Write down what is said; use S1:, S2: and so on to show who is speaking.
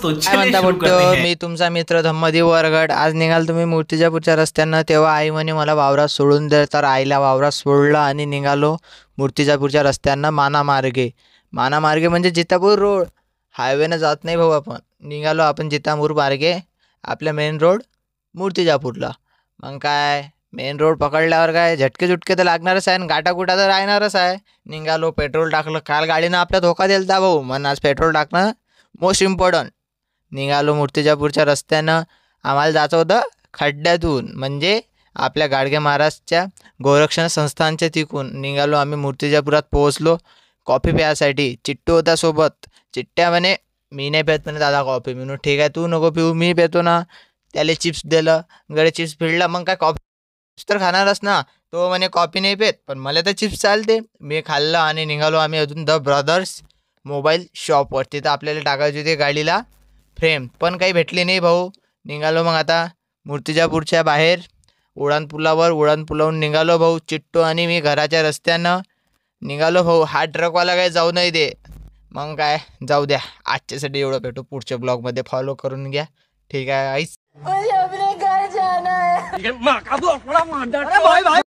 S1: दोस्तों
S2: काय
S1: चलिए
S2: म्हणता
S1: शुरू करते
S2: बुट्टो,
S1: हैं।
S2: मी तुमचा मित्र धम्मदेव वरगड. आज निघाल तुम्ही मूर्तिजापूरच्या रस्त्यानं. तेव्हा आई म्हणे मला वावरात सोडून दे, तर आईला वावरात सोडलं आणि निघालो मूर्तिजापूरच्या रस्त्यानं मानामार्गे. मानामार्गे म्हणजे जितापूर रोड, हायवेनं जात नाही भाऊ. आपण निघालो आपण जितापूर मार्गे, आपल्या मेन रोड मूर्तिजापूरला. मग काय, मेन रोड पकडल्यावर काय झटके झुटके तर लागणारच आहे आणि गाठाकुटा तर राहणारच आहे. निघालो, पेट्रोल टाकलं. काल गाडीनं आपल्या धोका दिलता भाऊ, म्हणून आज पेट्रोल टाकणं मोस्ट इम्पॉर्टंट. निघालो मूर्तिजापूरच्या रस्त्यानं. आम्हाला जायचं होतं खड्ड्यातून, म्हणजे आपल्या गाडगे महाराजच्या गोरक्षण संस्थानच्या तिकून. निघालो आम्ही मूर्तिजापुरात पोहोचलो कॉफी प्यायसाठी. चिट्टू होता सोबत. चिट्ट्या म्हणे मी नाही पेत म्हणे दादा कॉफी. म्हणून ठीक आहे, तू नको पिऊ, मी पेतो ना. त्याला चिप्स दिलं, गडे चिप्स फिरला. मग काय कॉफी तर खाणारच ना. तो म्हणे कॉफी नाही पेत, पण मला तर चिप्स चालते. मी खाल्लं आणि निघालो आम्ही अजून द ब्रदर्स मोबाईल शॉपवर. तिथं आपल्याला टाकायची होती गाडीला फ्रेम, पण काही भेटली नाही भाऊ. निघालो मग आता मूर्तिजापूरच्या बाहेर उड्डाणपुलावर. उड्डाणपुलावरून निघालो भाऊ, चिट्टू आणि मी घराच्या रस्त्यानं निघालो भाऊ. हा ट्रकवाला काय जाऊ नाही दे. मग काय, जाऊ द्या, आजच्यासाठी एवढं. भेटू पुढच्या ब्लॉगमध्ये, फॉलो करून घ्या. ठीक आहे आईस.